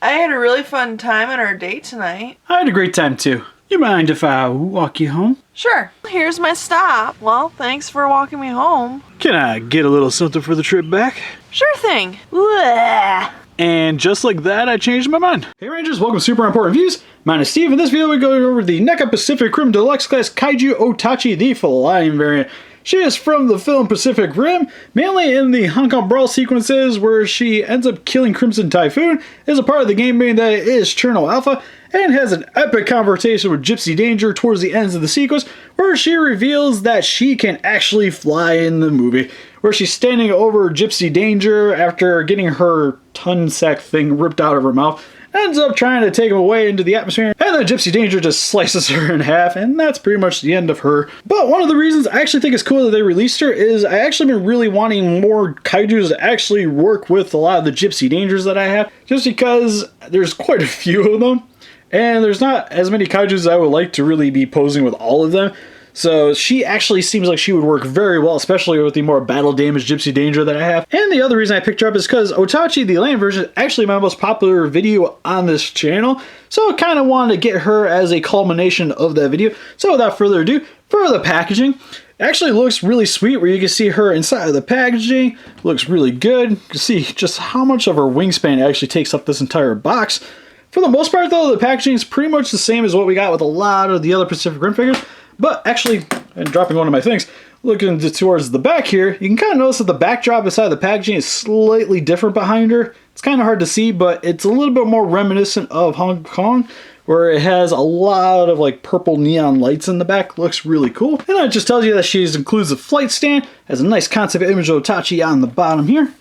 I had a really fun time on our date tonight. I had a great time too. You mind if I walk you home? Sure. Here's my stop. Well, thanks for walking me home. Can I get a little something for the trip back? Sure thing. Blech. And just like that, I changed my mind. Hey Rangers, welcome to Super Important Views. My name is Steve. In this video, we're going over the Neca Pacific Rim Deluxe Class Kaiju Otachi, the flying variant. She is from the film Pacific Rim, mainly in the Hong Kong brawl sequences where she ends up killing Crimson Typhoon, is a part of the game being that it is Cherno Alpha, and has an epic conversation with Gypsy Danger towards the ends of the sequence, where she reveals that she can actually fly in the movie, where she's standing over Gypsy Danger after getting her ton sack thing ripped out of her mouth, ends up trying to take him away into the atmosphere, and then Gypsy Danger just slices her in half, and that's pretty much the end of her. But one of the reasons I actually think it's cool that they released her is I actually been really wanting more kaijus to actually work with a lot of the Gypsy Dangers that I have, just because there's quite a few of them, and there's not as many kaijus as I would like to really be posing with all of them. So she actually seems like she would work very well, especially with the more battle damage Gypsy Danger that I have. And the other reason I picked her up is because Otachi, the land version, is actually my most popular video on this channel. So I kind of wanted to get her as a culmination of that video. So without further ado, for the packaging, it actually looks really sweet where you can see her inside of the packaging. Looks really good. You can see just how much of her wingspan actually takes up this entire box. For the most part though, the packaging is pretty much the same as what we got with a lot of the other Pacific Rim figures. But actually, and dropping one of my things, looking towards the back here, you can kind of notice that the backdrop inside the packaging is slightly different behind her. It's kind of hard to see, but it's a little bit more reminiscent of Hong Kong, where it has a lot of like purple neon lights in the back. Looks really cool. And that just tells you that she includes a flight stand, has a nice concept image of Otachi on the bottom here.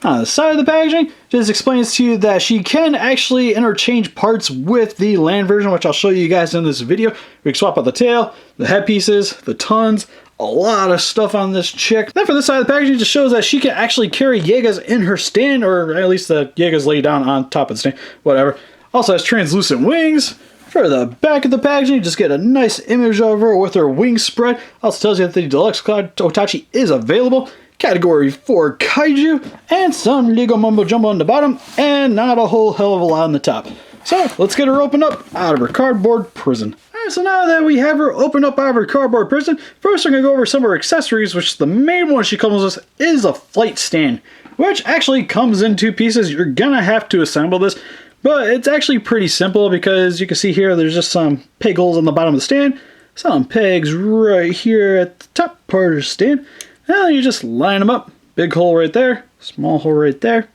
On the side of the packaging, just explains to you that she can actually interchange parts with the land version, which I'll show you guys in this video. We can swap out the tail, the headpieces, the tons, a lot of stuff on this chick. Then for this side of the packaging, it just shows that she can actually carry Yegas in her stand, or at least the Yegas lay down on top of the stand, whatever. Also has translucent wings. For the back of the packaging, you just get a nice image of her with her wings spread. Also tells you that the Deluxe Otachi is available. Category 4 Kaiju, and some Lego Mumbo Jumbo on the bottom, and not a whole hell of a lot on the top. So let's get her opened up out of her cardboard prison. Alright, so now that we have her opened up out of her cardboard prison, first we're going to go over some of her accessories, which the main one she comes with is a flight stand, which actually comes in two pieces. You're going to have to assemble this, but it's actually pretty simple because you can see here there's just some peg holes on the bottom of the stand, some pegs right here at the top part of the stand. Now you just line them up. Big hole right there, small hole right there.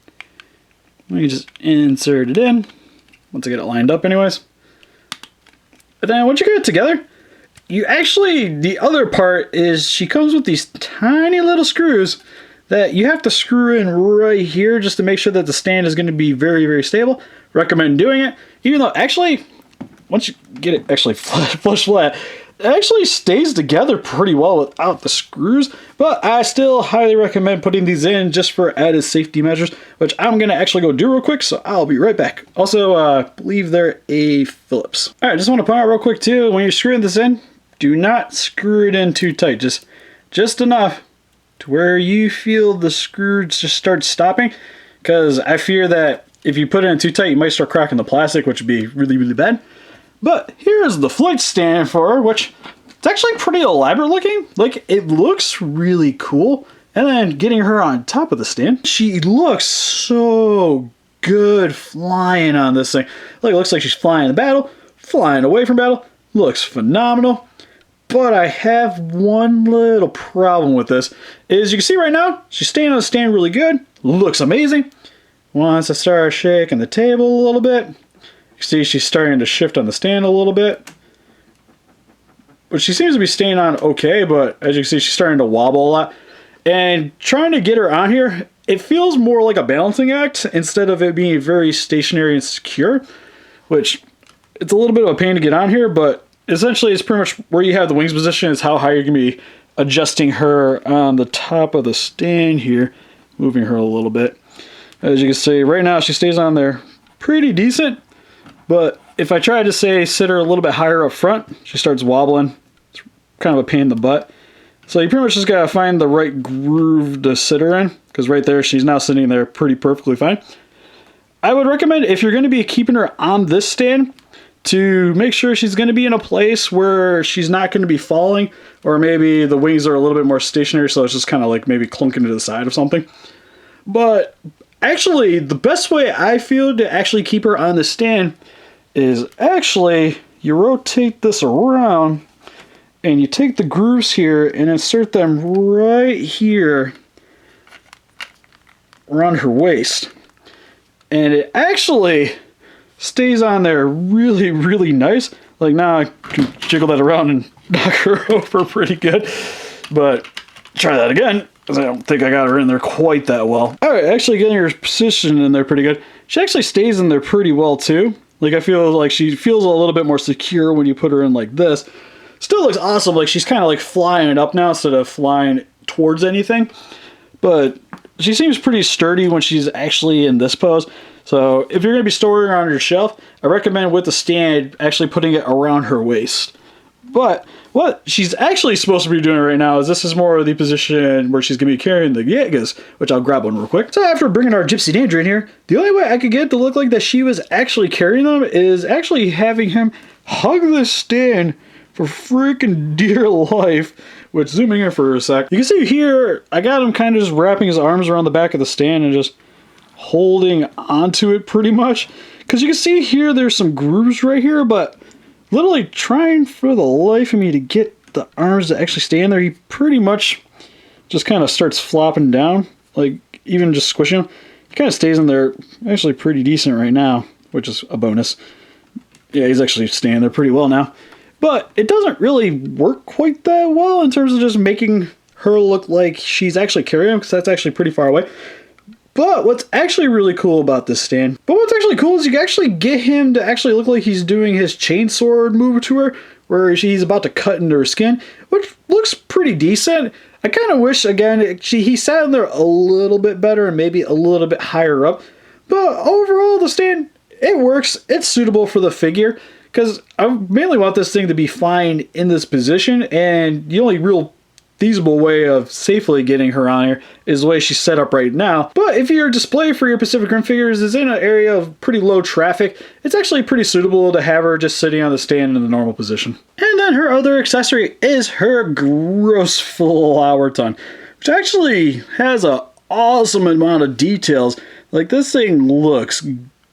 You just insert it in once I get it lined up anyways. But then once you get it together, you actually, the other part is she comes with these tiny little screws that you have to screw in right here just to make sure that the stand is going to be very, very stable. Recommend doing it, even though actually, once you get it actually flush flat, it actually stays together pretty well without the screws, but I still highly recommend putting these in just for added safety measures, which I'm going to actually go do real quick, so I'll be right back. Also, I believe they're a Phillips. Alright, just want to point out real quick too, when you're screwing this in, do not screw it in too tight, just enough to where you feel the screw just start stopping, because I fear that if you put it in too tight, you might start cracking the plastic, which would be really, really bad. But here's the flight stand for her, which it's actually pretty elaborate looking. Like, it looks really cool. And then getting her on top of the stand, she looks so good flying on this thing. Like, it looks like she's flying in battle, flying away from battle. Looks phenomenal. But I have one little problem with this. Is you can see right now, she's staying on the stand really good. Looks amazing. Once I start shaking the table a little bit, you see she's starting to shift on the stand a little bit. But she seems to be staying on okay, but as you can see, she's starting to wobble a lot. And trying to get her on here, it feels more like a balancing act instead of it being very stationary and secure, which it's a little bit of a pain to get on here, but essentially it's pretty much where you have the wings position is how high you're going to be adjusting her on the top of the stand here, moving her a little bit. As you can see, right now she stays on there pretty decent. But if I try to say sit her a little bit higher up front, she starts wobbling. It's kind of a pain in the butt. So you pretty much just gotta find the right groove to sit her in, because right there she's now sitting there pretty perfectly fine. I would recommend, if you're going to be keeping her on this stand, to make sure she's going to be in a place where she's not going to be falling, or maybe the wings are a little bit more stationary, so it's just kind of like maybe clunking to the side of something. But actually, the best way I feel to actually keep her on the stand is actually you rotate this around and you take the grooves here and insert them right here around her waist. And it actually stays on there really, really nice. Like now I can jiggle that around and knock her over pretty good. But try that again, because I don't think I got her in there quite that well. All right, actually getting her position in there pretty good. She actually stays in there pretty well too. Like I feel like she feels a little bit more secure when you put her in like this. Still looks awesome. Like she's kind of like flying up now instead of flying towards anything. But she seems pretty sturdy when she's actually in this pose. So if you're going to be storing her on your shelf, I recommend with the stand actually putting it around her waist. But what she's actually supposed to be doing right now is this is more of the position where she's going to be carrying the Jaegers, which I'll grab one real quick. So after bringing our Gypsy Danger in here, the only way I could get it to look like that she was actually carrying them is actually having him hug the stand for freaking dear life. Which, zooming in for a sec, you can see here, I got him kind of just wrapping his arms around the back of the stand and just holding onto it pretty much. Because you can see here, there's some grooves right here, but literally trying for the life of me to get the arms to actually stay in there, he pretty much just kind of starts flopping down, like even just squishing him. He kind of stays in there actually pretty decent right now, which is a bonus. Yeah, he's actually staying there pretty well now. But it doesn't really work quite that well in terms of just making her look like she's actually carrying him, because that's actually pretty far away. But what's actually really cool about this stand, is you can actually get him to actually look like he's doing his chainsword move to her, where he's about to cut into her skin, which looks pretty decent. I kind of wish, again, he sat in there a little bit better and maybe a little bit higher up. But overall, the stand, it works. It's suitable for the figure. Because I mainly want this thing to be fine in this position, and the only real feasible way of safely getting her on here is the way she's set up right now. But if your display for your Pacific Rim figures is in an area of pretty low traffic, it's actually pretty suitable to have her just sitting on the stand in the normal position. And then her other accessory is her gross flower ton, which actually has an awesome amount of details. Like, this thing looks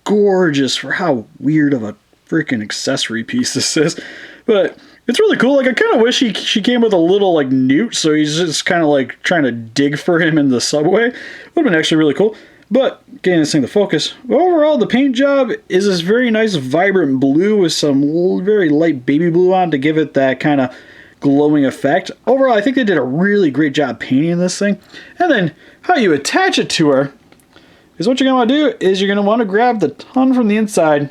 gorgeous for how weird of a freaking accessory piece this is. But it's really cool. Like, I kind of wish she came with a little like newt, so he's just kind of like trying to dig for him in the subway. Would have been actually really cool. But getting this thing to focus, overall the paint job is this very nice vibrant blue with some very light baby blue on to give it that kind of glowing effect. Overall, I think they did a really great job painting this thing. And then how you attach it to her is what you're going to want to do is you're going to want to grab the ton from the inside.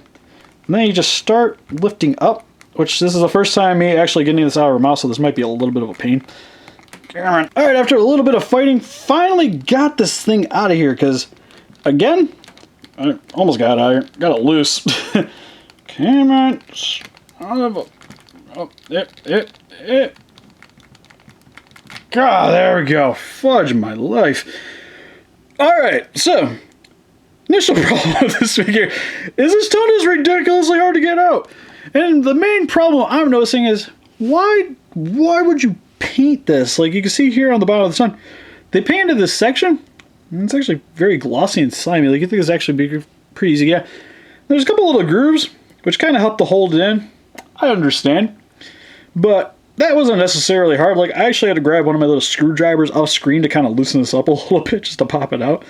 And then you just start lifting up, which this is the first time me actually getting this out of her mouth, so this might be a little bit of a pain. Come on. All right, after a little bit of fighting, finally got this thing out of here, because, again, I almost got it out of here. Got it loose. Come on. Oh, it. God, there we go. Fudge my life. All right, so initial problem with this figure is this ton is ridiculously hard to get out. And the main problem I'm noticing is why would you paint this? Like, you can see here on the bottom of the ton, they painted this section, and it's actually very glossy and slimy. Like, you think it's actually pretty easy. Yeah, there's a couple little grooves which kind of help to hold it in. I understand, but that wasn't necessarily hard. Like, I actually had to grab one of my little screwdrivers off screen to kind of loosen this up a little bit just to pop it out.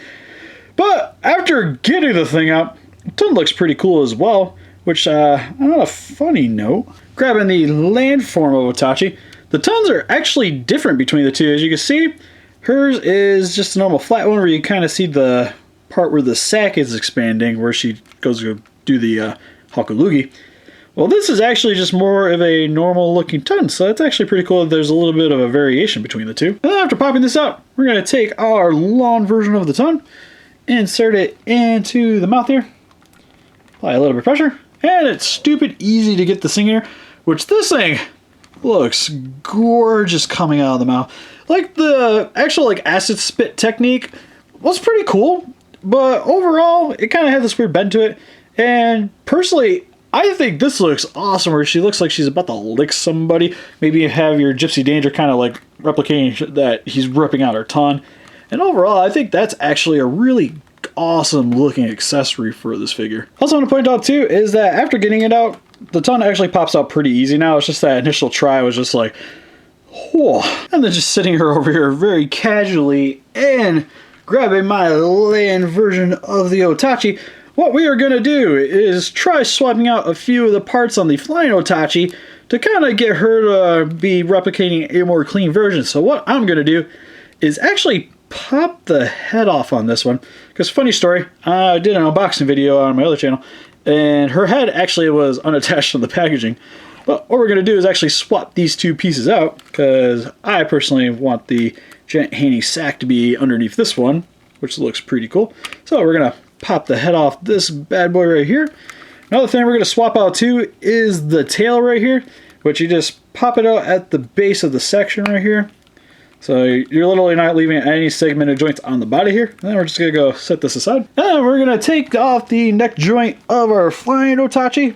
But after getting the thing out, the ton looks pretty cool as well, which, on a funny note, grabbing the land form of Otachi, the tons are actually different between the two. As you can see, hers is just a normal flat one where you kind of see the part where the sack is expanding, where she goes to do the Hakulugi. Well, this is actually just more of a normal looking ton, so it's actually pretty cool that there's a little bit of a variation between the two. And then after popping this out, we're going to take our long version of the ton, insert it into the mouth here, apply a little bit of pressure, and it's stupid easy to get this thing here, which this thing looks gorgeous coming out of the mouth. Like, the actual like acid spit technique was pretty cool. but overall, it kind of had this weird bend to it. And personally, I think this looks awesome, where she looks like she's about to lick somebody. Maybe have your Gypsy Danger kind of like replicating that he's ripping out her tongue. And overall, I think that's actually a really awesome looking accessory for this figure. Also want to point out too is that after getting it out, the tongue actually pops out pretty easy now. It's just that initial try was just like, whoa. And then just sitting her over here very casually and grabbing my land version of the Otachi. What we are going to do is try swapping out a few of the parts on the Flying Otachi to kind of get her to be replicating a more clean version. So what I'm going to do is actually pop the head off on this one. Because funny story, I did an unboxing video on my other channel, and her head actually was unattached on the packaging. But what we're going to do is actually swap these two pieces out, because I personally want the giant hanging sack to be underneath this one, which looks pretty cool. So we're going to pop the head off this bad boy right here. Another thing we're going to swap out too is the tail right here, which you just pop it out at the base of the section right here. So you're literally not leaving any segmented joints on the body here. And then we're just going to go set this aside. And we're going to take off the neck joint of our Flying Otachi.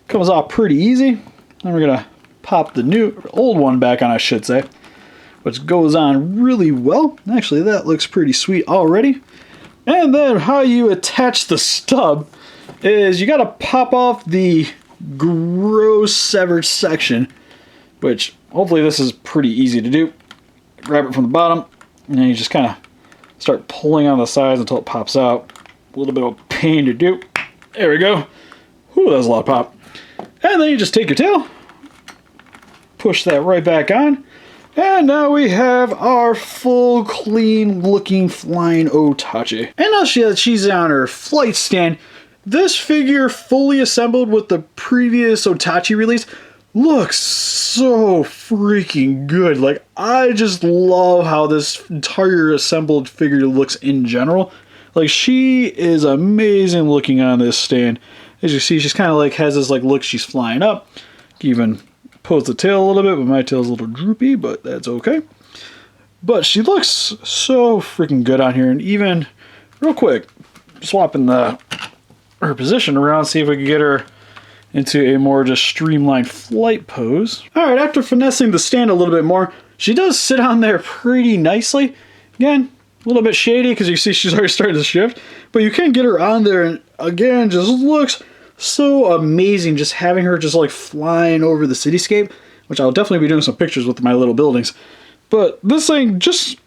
Comes off pretty easy. Then we're going to pop the old one back on, I should say, which goes on really well. Actually, that looks pretty sweet already. And then how you attach the stub is you got to pop off the gross severed section, which hopefully this is pretty easy to do. Grab it from the bottom, and then you just kind of start pulling on the sides until it pops out. A little bit of a pain to do. There we go. Whew, that was a lot of pop. And then you just take your tail, push that right back on, and now we have our full, clean looking Flying Otachi. And now she's on her flight stand. This figure, fully assembled with the previous Otachi release, looks so freaking good. Like, I just love how this entire assembled figure looks in general. Like, she is amazing looking on this stand. As you see, she's kind of like has this like look she's flying up. Even pose the tail a little bit, but my tail's a little droopy, but that's okay. But she looks so freaking good on here. And even real quick, swapping her position around, see if we can get her into a more just streamlined flight pose. Alright, after finessing the stand a little bit more, she does sit on there pretty nicely. Again, a little bit shady because you see she's already started to shift, but you can get her on there, and again, just looks so amazing just having her just like flying over the cityscape, which I'll definitely be doing some pictures with my little buildings. But this thing, just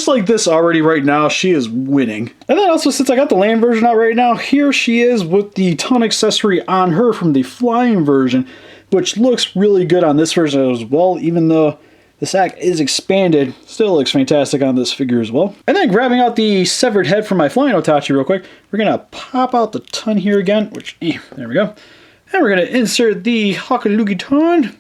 like this already right now, she is winning. And then also, since I got the land version out right now, here she is with the ton accessory on her from the flying version, which looks really good on this version as well. Even though the sack is expanded, still looks fantastic on this figure as well. And then grabbing out the severed head from my Flying Otachi real quick, we're going to pop out the ton here again, which, there we go. And we're going to insert the Hakalugi ton,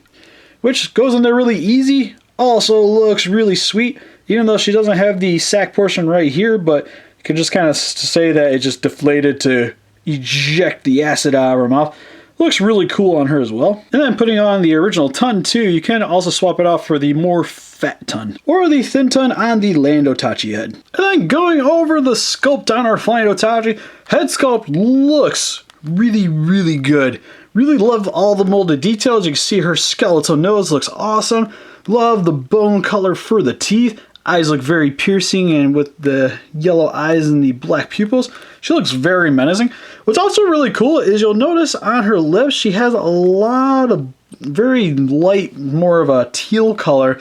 which goes in there really easy. Also looks really sweet. Even though she doesn't have the sack portion right here, but you can just kind of say that it just deflated to eject the acid out of her mouth. Looks really cool on her as well. And then putting on the original ton too, you can also swap it off for the more fat ton, or the thin ton on the Land Otachi head. And then going over the sculpt on our Flying Otachi, head sculpt looks really, really good. Really love all the molded details. You can see her skeletal nose looks awesome. Love the bone color for the teeth. Eyes look very piercing, and with the yellow eyes and the black pupils, she looks very menacing. What's also really cool is you'll notice on her lips she has a lot of very light, more of a teal color,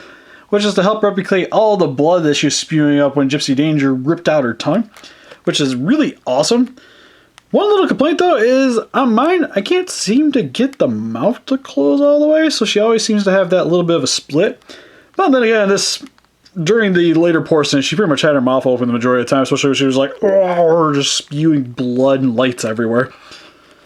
which is to help replicate all the blood that she was spewing up when Gypsy Danger ripped out her tongue, which is really awesome. One little complaint though is on mine, I can't seem to get the mouth to close all the way, so she always seems to have that little bit of a split. But then again, during the later portion, she pretty much had her mouth open the majority of the time, especially when she was like, oh, just spewing blood and lights everywhere.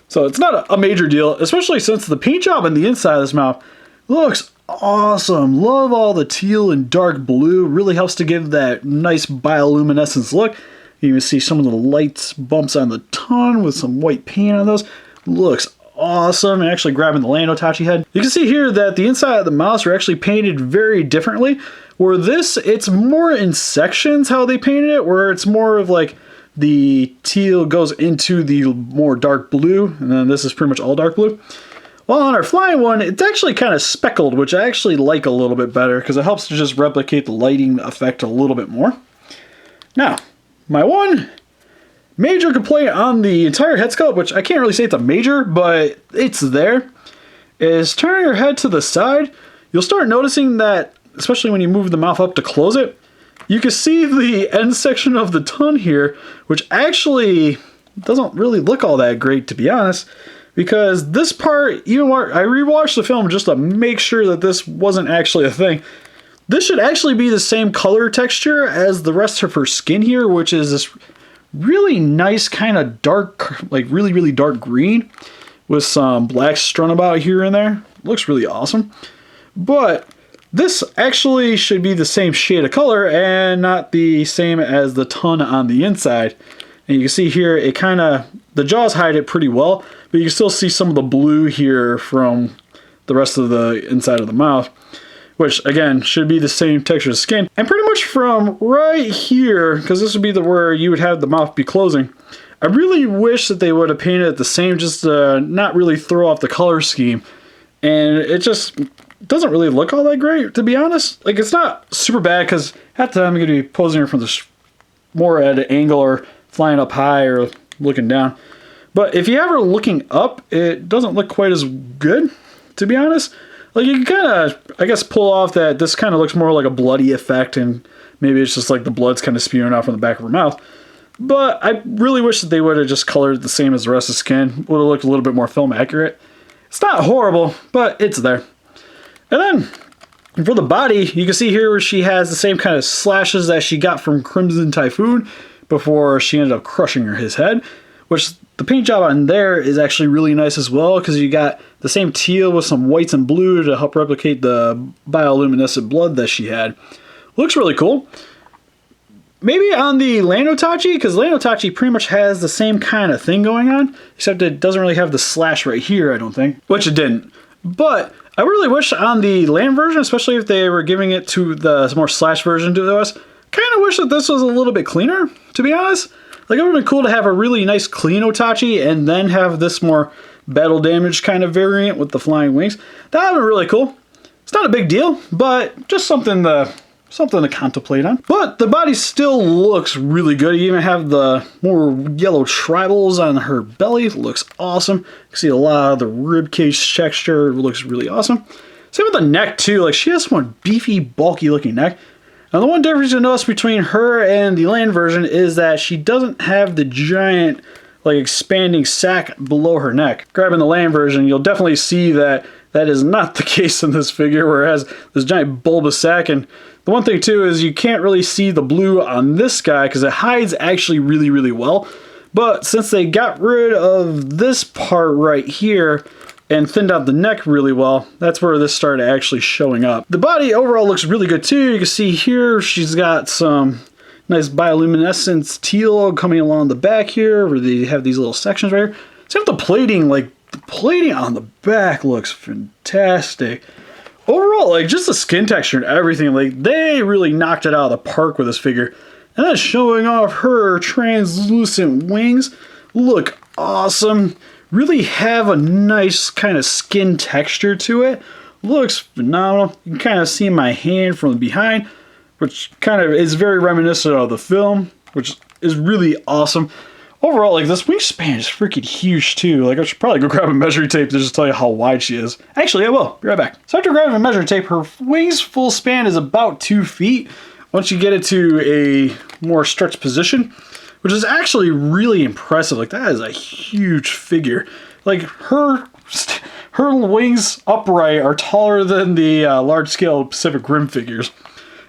So it's not a major deal, especially since the paint job on the inside of this mouth looks awesome. Love all the teal and dark blue. Really helps to give that nice bioluminescence look. You can see some of the lights bumps on the tongue with some white paint on those. Looks awesome. And actually grabbing the Land Otachi head, you can see here that the inside of the mouths are actually painted very differently. Where this, it's more in sections how they painted it, where it's more of like the teal goes into the more dark blue, and then this is pretty much all dark blue. While on our flying one, it's actually kind of speckled, which I actually like a little bit better because it helps to just replicate the lighting effect a little bit more. Now, my one major complaint on the entire head sculpt, which I can't really say it's a major, but it's there, is turning your head to the side. You'll start noticing that, especially when you move the mouth up to close it, you can see the end section of the tongue here, which actually doesn't really look all that great, to be honest. Because this part, even when I rewatched the film just to make sure that this wasn't actually a thing. This should actually be the same color texture as the rest of her skin here, which is this really nice kind of dark, like really dark green with some black strung about here and there. Looks really awesome. But this actually should be the same shade of color and not the same as the tongue on the inside. And you can see here, it kind of, the jaws hide it pretty well, but you can still see some of the blue here from the rest of the inside of the mouth, which again, should be the same texture of skin. And pretty much from right here, because this would be where you would have the mouth be closing, I really wish that they would have painted it the same, just to not really throw off the color scheme. And it just doesn't really look all that great, to be honest. Like, it's not super bad, because half the time I'm going to be posing her from the more at an angle or flying up high or looking down. But if you have her looking up, it doesn't look quite as good, to be honest. Like, you can kind of, I guess, pull off that this kind of looks more like a bloody effect, and maybe it's just like the blood's kind of spewing out from the back of her mouth. But I really wish that they would have just colored the same as the rest of the skin. Would have looked a little bit more film accurate. It's not horrible, but it's there. And then, for the body, you can see here where she has the same kind of slashes that she got from Crimson Typhoon before she ended up crushing his head, which the paint job on there is actually really nice as well, because you got the same teal with some whites and blue to help replicate the bioluminescent blood that she had. Looks really cool. Maybe on the Flying Otachi, because Flying Otachi pretty much has the same kind of thing going on, except it doesn't really have the slash right here, I don't think, which it didn't. But I really wish on the land version, especially if they were giving it to the more slash version to us, kind of wish that this was a little bit cleaner, to be honest. Like, it would have been cool to have a really nice clean Otachi and then have this more battle damage kind of variant with the flying wings. That would have been really cool. It's not a big deal, but just something to contemplate on. But the body still looks really good. You even have the more yellow tribals on her belly. It looks awesome. You can see a lot of the rib cage texture. It looks really awesome. Same with the neck too. Like, she has one beefy, bulky looking neck. Now, the one difference you notice between her and the land version is that she doesn't have the giant, like, expanding sack below her neck. Grabbing the land version, you'll definitely see that that is not the case in this figure, where it has this giant bulbous sack. And the one thing too is you can't really see the blue on this guy because it hides actually really well. But since they got rid of this part right here and thinned out the neck really well, that's where this started actually showing up. The body overall looks really good too. You can see here she's got some nice bioluminescence teal coming along the back here, where they have these little sections right here. Same with the plating. Like, the plating on the back looks fantastic. Overall, like, just the skin texture and everything, like, they really knocked it out of the park with this figure. And then showing off her translucent wings look awesome. Really have a nice kind of skin texture to it. Looks phenomenal. You can kind of see my hand from behind, which kind of is very reminiscent of the film, which is really awesome. Overall, like, this wingspan is freaking huge too. Like, I should probably go grab a measuring tape to just tell you how wide she is. Actually, I will. Be right back. So after grabbing a measuring tape, her wings full span is about 2 feet once you get it to a more stretched position, which is actually really impressive. Like, that is a huge figure. Like, her wings upright are taller than the large-scale Pacific Rim figures.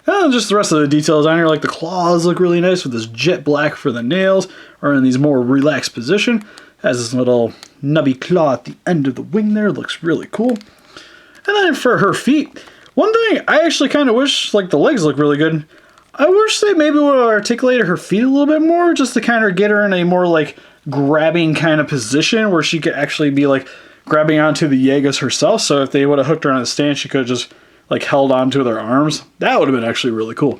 And just the rest of the details on here, like the claws look really nice with this jet black for the nails, or in these more relaxed position. Has this little nubby claw at the end of the wing there, looks really cool. And then for her feet, one thing I actually kind of wish, like, the legs look really good. I wish they maybe would have articulated her feet a little bit more, just to kind of get her in a more, like, grabbing kind of position where she could actually be, like, grabbing onto the Jaegas herself. So if they would have hooked her on the stand, she could have just, like, held onto their arms. That would have been actually really cool.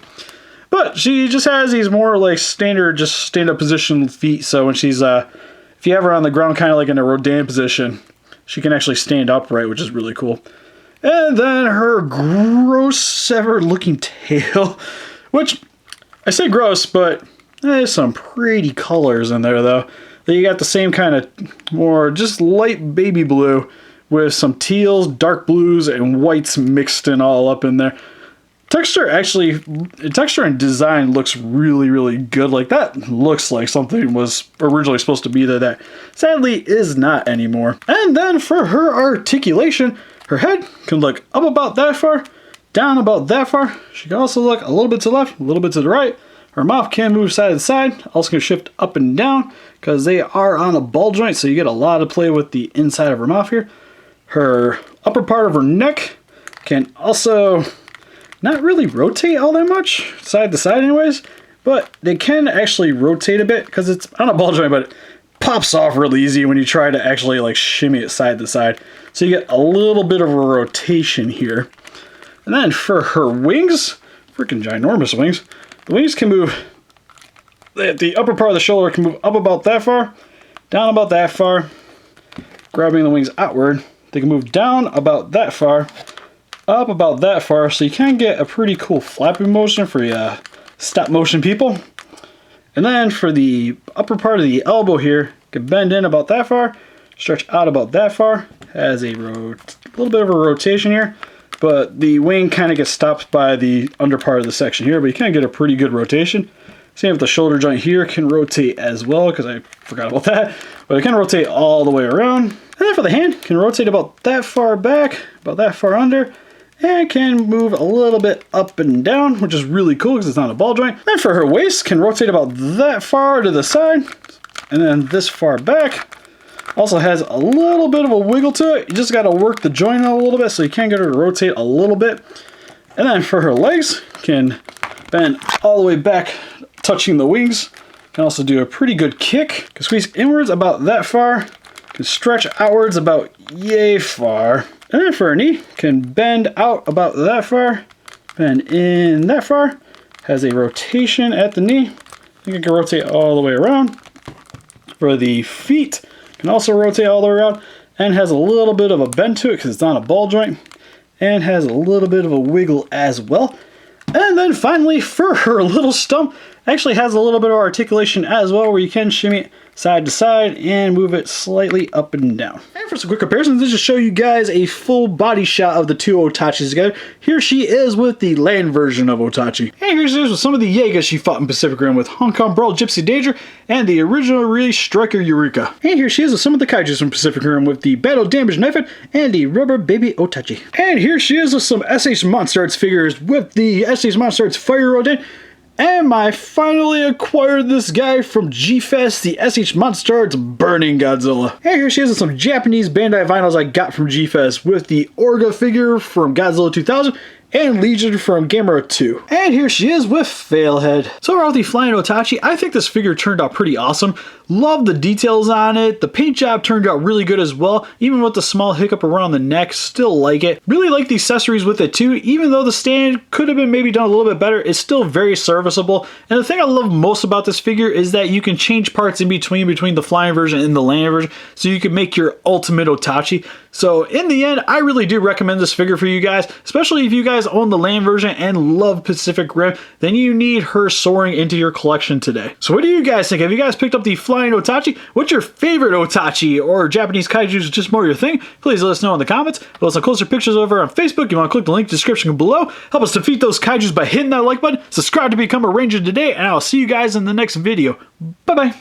But she just has these more like standard, just stand-up position feet. So when she's, if you have her on the ground, kind of like in a Rodan position, she can actually stand upright, which is really cool. And then her gross severed looking tail, which I say gross, but there's some pretty colors in there though. Then you got the same kind of more just light baby blue with some teals, dark blues, and whites mixed in all up in there. Texture and design looks really, really good. Like that looks like something was originally supposed to be there that sadly is not anymore. And then for her articulation, her head can look up about that far, down about that far. She can also look a little bit to the left, a little bit to the right. Her mouth can move side to side, also can shift up and down because they are on a ball joint, so you get a lot of play with the inside of her mouth here. Her upper part of her neck can also not really rotate all that much, side to side anyways, but they can actually rotate a bit because it's on a ball joint, but it pops off really easy when you try to actually like shimmy it side to side. So you get a little bit of a rotation here. And then for her wings, freaking ginormous wings, the wings can move, the upper part of the shoulder can move up about that far, down about that far, grabbing the wings outward. They can move down about that far, up about that far, so you can get a pretty cool flapping motion for you stop motion people. And then for the upper part of the elbow here, can bend in about that far, stretch out about that far, has a little bit of a rotation here, but the wing kind of gets stopped by the under part of the section here, but you can get a pretty good rotation. Same with the shoulder joint here, can rotate as well, because I forgot about that, but it can rotate all the way around. And then for the hand, can rotate about that far back, about that far under, and can move a little bit up and down, which is really cool because it's not a ball joint. And for her waist, can rotate about that far to the side, and then this far back. Also has a little bit of a wiggle to it. You just got to work the joint a little bit so you can get her to rotate a little bit. And then for her legs, can bend all the way back, touching the wings. Can also do a pretty good kick. Can squeeze inwards about that far. Can stretch outwards about yay far. And then for her knee, can bend out about that far, bend in that far. Has a rotation at the knee. I think it can rotate all the way around. For the feet, can also rotate all the way around and has a little bit of a bend to it because it's on a ball joint and has a little bit of a wiggle as well. And then finally for her little stump, actually has a little bit of articulation as well where you can shimmy it side to side and move it slightly up and down. And for some quick comparisons, let's just show you guys a full body shot of the two Otachis together. Here she is with the land version of Otachi. And here she is with some of the Yegas she fought in Pacific Rim with Hong Kong Brawl Gypsy Danger and the original release Striker Eureka. And here she is with some of the Kaijus from Pacific Rim with the Battle Damage Knife and the Rubber Baby Otachi. And here she is with some SH Monster Arts figures with the SH Monster Arts Fire Rodan. And I finally acquired this guy from G-Fest, the SH Monster Arts Burning Godzilla. And here she is with some Japanese Bandai vinyls I got from G-Fest with the Orga figure from Godzilla 2000 and Legion from Gamera 2. And here she is with Failhead. So overall, the Flying Otachi, I think this figure turned out pretty awesome. Love the details on it. The paint job turned out really good as well. Even with the small hiccup around the neck, still like it. Really like the accessories with it too. Even though the stand could have been maybe done a little bit better, it's still very serviceable. And the thing I love most about this figure is that you can change parts in between the flying version and the land version, so you can make your ultimate Otachi. So in the end, I really do recommend this figure for you guys, especially if you guys own the land version and love Pacific Rim, then you need her soaring into your collection today. So what do you guys think? Have you guys picked up the Flying Otachi? What's your favorite Otachi or Japanese Kaiju is just more your thing? Please let us know in the comments. Let us know closer pictures over on Facebook. You want to click the link in the description below. Help us defeat those Kaijus by hitting that like button. Subscribe to become a Ranger today, and I'll see you guys in the next video. Bye-bye.